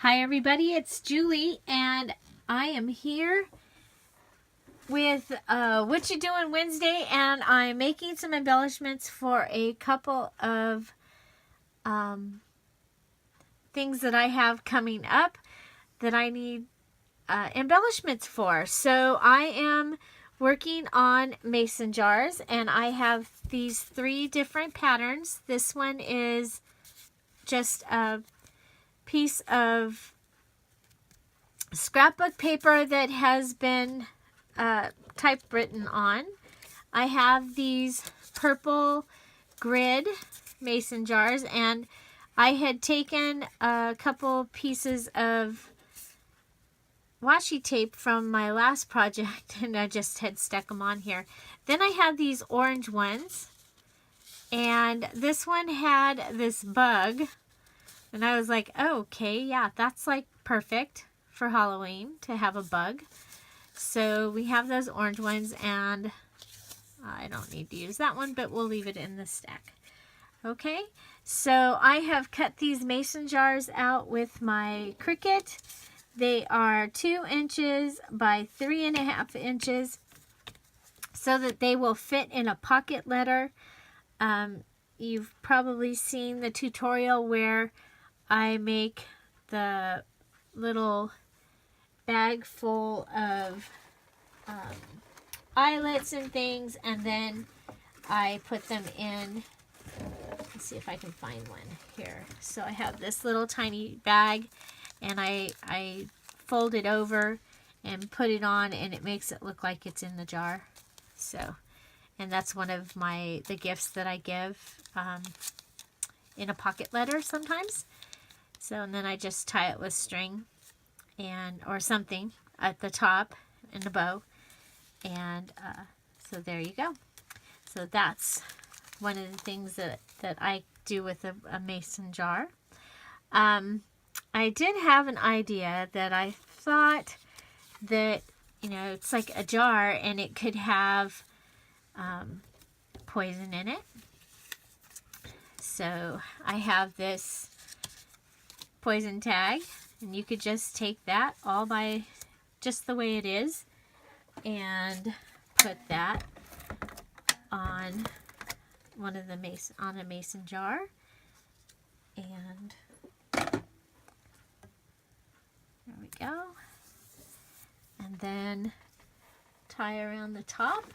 Hi everybody, it's Julie and I am here with What You Doing Wednesday, and I'm making some embellishments for a couple of things that I have coming up that I need embellishments for. So I am working on mason jars, and I have these 3 different patterns. This one is just a piece of scrapbook paper that has been typewritten on. I have these purple grid mason jars, and I had taken a couple pieces of washi tape from my last project and I just had stuck them on here. Then I had these orange ones, and this one had this bug, and I was like, oh, okay, yeah, that's like perfect for Halloween to have a bug. So we have those orange ones, and I don't need to use that one, but we'll leave it in the stack. Okay, so I have cut these mason jars out with my Cricut. They are 2 inches by 3.5 inches so that they will fit in a pocket letter. You've probably seen the tutorial where I make the little bag full of eyelets and things, and then I put them in. Let's see if I can find one here. So I have this little tiny bag, and I fold it over and put it on, and it makes it look like it's in the jar. So, and that's one of the gifts that I give in a pocket letter sometimes. So, and then I just tie it with string or something at the top and a bow, and so there you go. So that's one of the things that I do with a mason jar. I did have an idea that I thought that, you know, it's like a jar and it could have poison in it. So I have this poison tag, and you could just take that all by just the way it is and put that on one of the on a mason jar, and there we go, and then tie around the top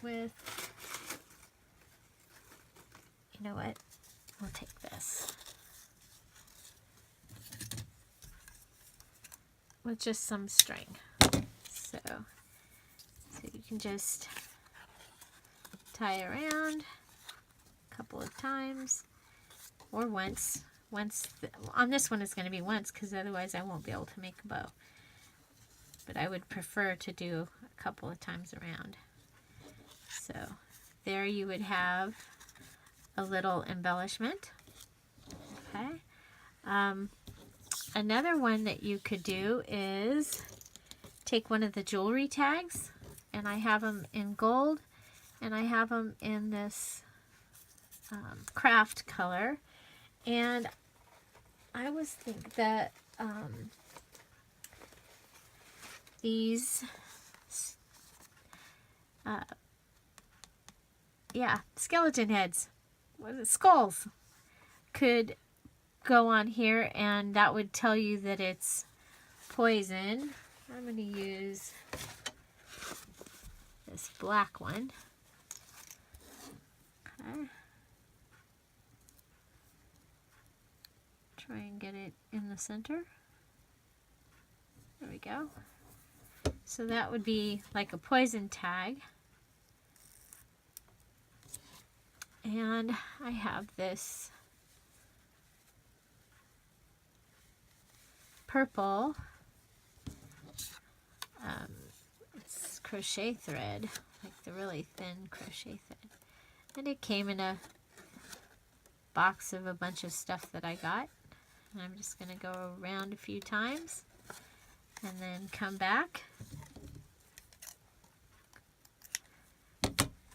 with, you know what, we'll take this with just some string. So you can just tie around a couple of times, or once. On this one it's going to be once, because otherwise I won't be able to make a bow. But I would prefer to do a couple of times around. So there you would have a little embellishment. Okay. Another one that you could do is take one of the jewelry tags, and I have them in gold, and I have them in this craft color, and I was thinking that these skeleton heads, skulls, could go on here, and that would tell you that it's poison. I'm going to use this black one. Okay. Try and get it in the center. There we go. So that would be like a poison tag. And I have this purple it's crochet thread, like the really thin crochet thread, and it came in a box of a bunch of stuff that I got, and I'm just going to go around a few times and then come back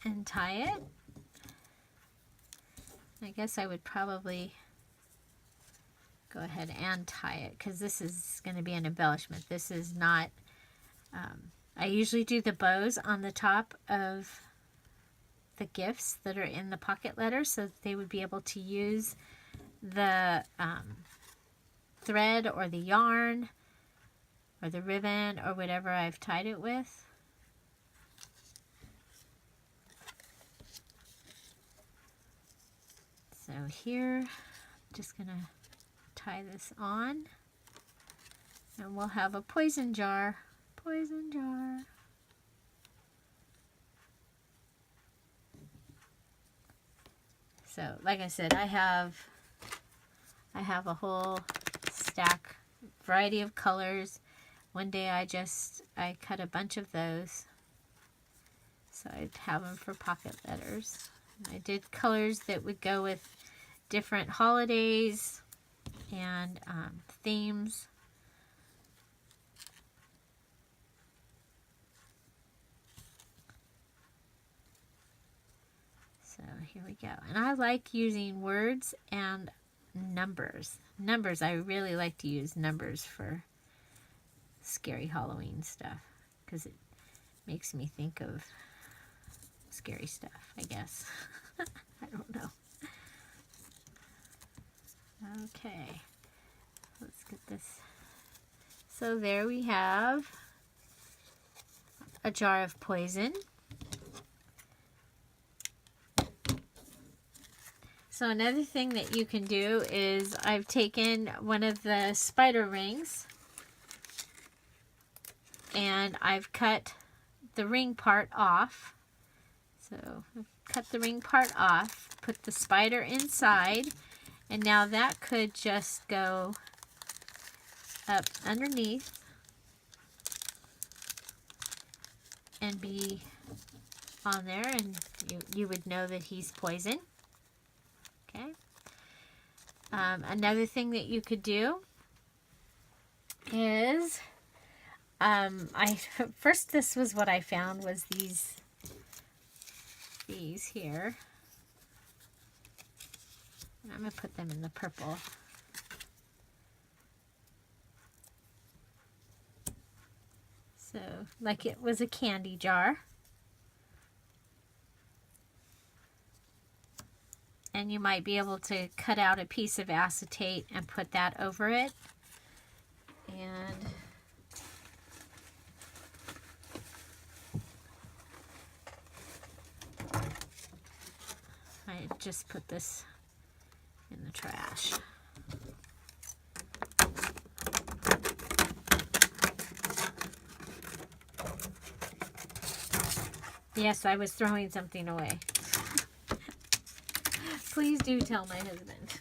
and tie it I guess I would probably go ahead and tie it, because this is going to be an embellishment. This is not, I usually do the bows on the top of the gifts that are in the pocket letters so that they would be able to use the thread or the yarn or the ribbon or whatever I've tied it with. So here, I'm just going to tie this on, and we'll have a poison jar. Poison jar. So, like I said, I have a whole stack, variety of colors. One day I cut a bunch of those, so I'd have them for pocket letters. And I did colors that would go with different holidays and themes. So here we go. And I like using words and numbers. Numbers, I really like to use numbers for scary Halloween stuff, because it makes me think of scary stuff, I guess. I don't know. Okay, let's get this. So there we have a jar of poison. So another thing that you can do is I've taken one of the spider rings and I've cut the ring part off. So I've cut the ring part off, put the spider inside, and now that could just go up underneath and be on there, and you would know that he's poison. Okay. Another thing that you could do is, first this was what I found, was these here. And I'm going to put them in the purple. So, like it was a candy jar. And you might be able to cut out a piece of acetate and put that over it. And I just put this in the trash. Yes, I was throwing something away. Please do tell my husband.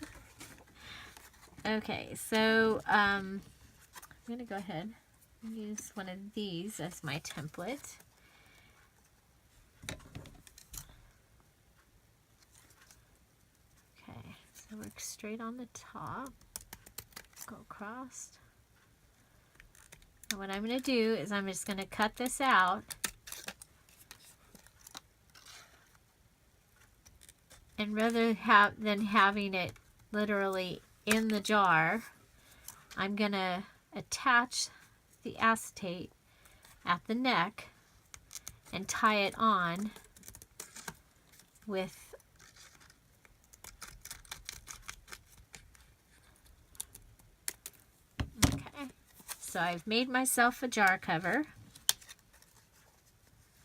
Okay, so I'm going to go ahead and use one of these as my template. Okay, so work straight on the top, go across. And what I'm going to do is I'm just going to cut this out. And rather than having it literally in the jar, I'm going to attach the acetate at the neck and tie it on with okay. So I've made myself a jar cover.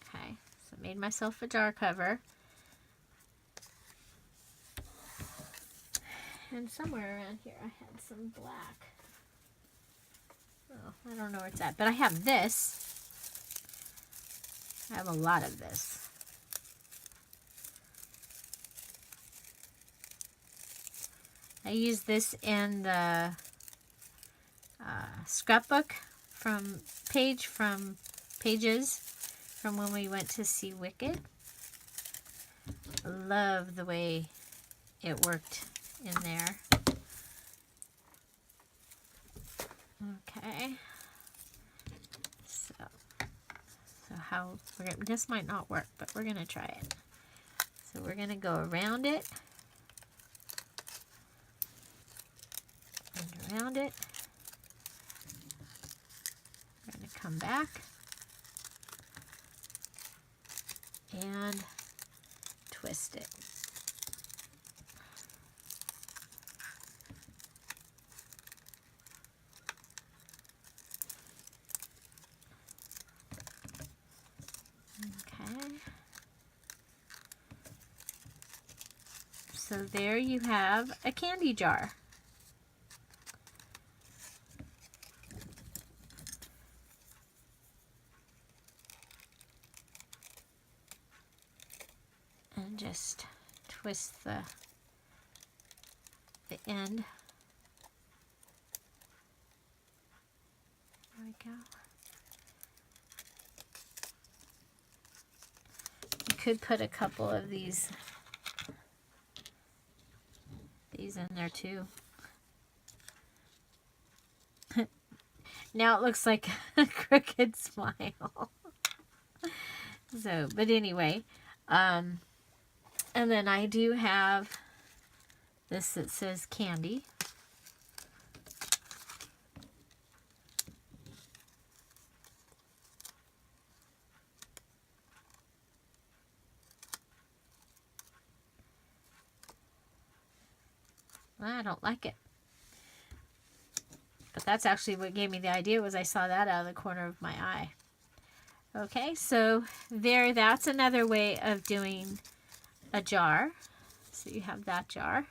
Okay, so I made myself a jar cover. And somewhere around here I had some black. Oh, I don't know where it's at, but I have this. I have a lot of this. I use this in the scrapbook from Pages from when we went to see Wicked. I love the way it worked in there. Okay. So how this might not work, but we're gonna try it. So we're gonna go around it around it. We're going to come back and twist it. Okay. So there you have a candy jar. And just twist the end. There we go. You could put a couple of these in there too. Now it looks like a crooked smile. So, but anyway, and then I do have this that says candy. I don't like it. But that's actually what gave me the idea, was I saw that out of the corner of my eye. Okay, so there, that's another way of doing a jar. So you have that jar.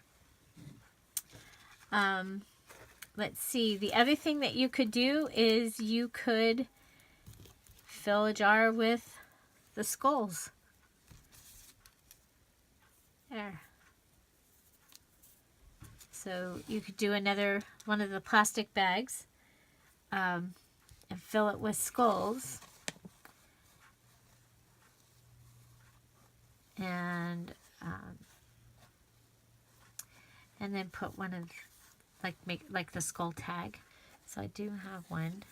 Let's see, the other thing that you could do is you could fill a jar with the skulls. There. So you could do another one of the plastic bags and fill it with skulls. And then put one of, make the skull tag. So I do have one.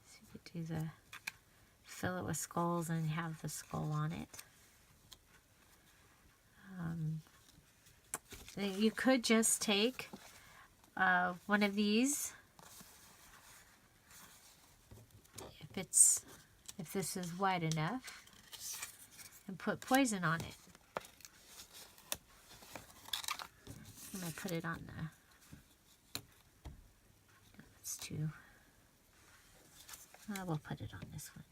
So you could do the, fill it with skulls and have the skull on it. You could just take one of these, if this is wide enough, and put poison on it. I'm going to put it on the, that's too, we'll put it on this one.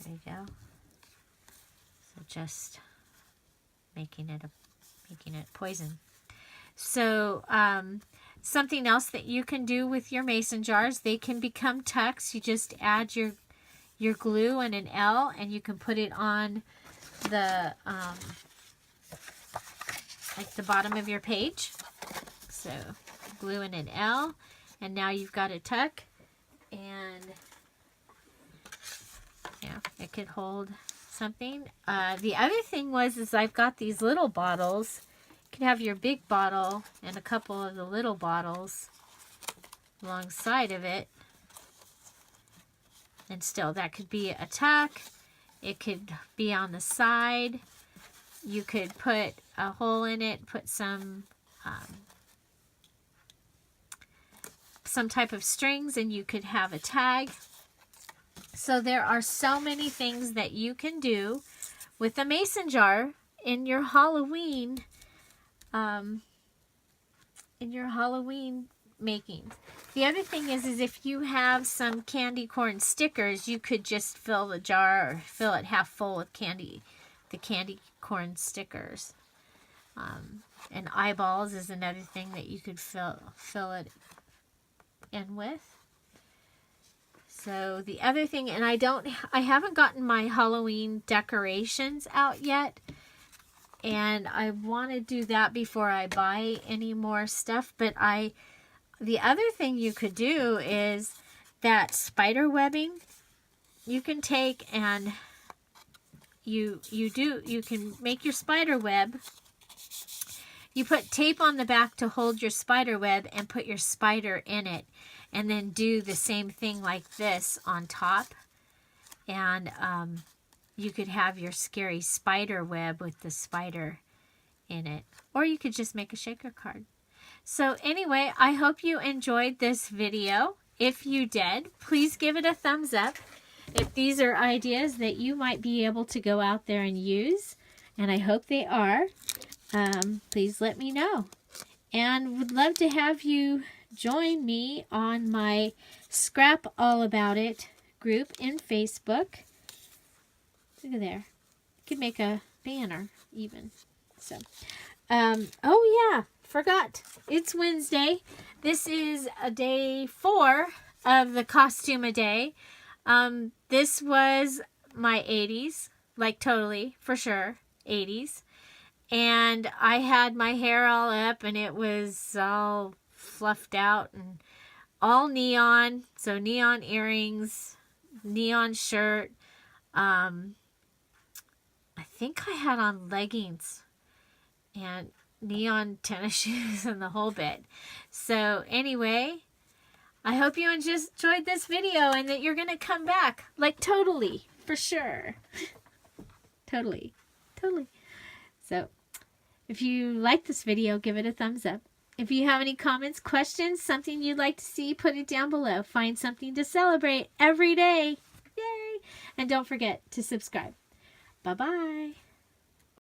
There you go. So just making it poison. So something else that you can do with your mason jars, they can become tucks. You just add your glue and an L, and you can put it on the like the bottom of your page. So glue in an L, and now you've got a tuck, and yeah, it could hold something. The other thing is I've got these little bottles. You can have your big bottle and a couple of the little bottles alongside of it, and still that could be a tuck. It could be on the side. You could put a hole in it, put some type of strings, and you could have a tag. So there are so many things that you can do with a mason jar in your Halloween making. The other thing is if you have some candy corn stickers, you could just fill the jar or fill it half full with the candy corn stickers. And eyeballs is another thing that you could fill it in with. So the other thing, and I haven't gotten my Halloween decorations out yet, and I want to do that before I buy any more stuff. But the other thing you could do is that spider webbing. You can take and you can make your spider web. You put tape on the back to hold your spider web and put your spider in it, and then do the same thing like this on top. And you could have your scary spider web with the spider in it. Or you could just make a shaker card. So anyway, I hope you enjoyed this video. If you did, please give it a thumbs up. If these are ideas that you might be able to go out there and use, and I hope they are, please let me know. And would love to have you join me on my Scrap All About It group in Facebook. Look at there. You could make a banner even. So, oh yeah, forgot. It's Wednesday. This is a day 4 of the costume a day. This was my 80s, like totally, for sure, 80s. And I had my hair all up and it was all fluffed out and all neon. So neon earrings, neon shirt. I think I had on leggings and neon tennis shoes and the whole bit. So anyway, I hope you enjoyed this video and that you're going to come back. Like totally, for sure. Totally. So if you like this video, give it a thumbs up. If you have any comments, questions, something you'd like to see, put it down below. Find something to celebrate every day. Yay! And don't forget to subscribe. Bye-bye.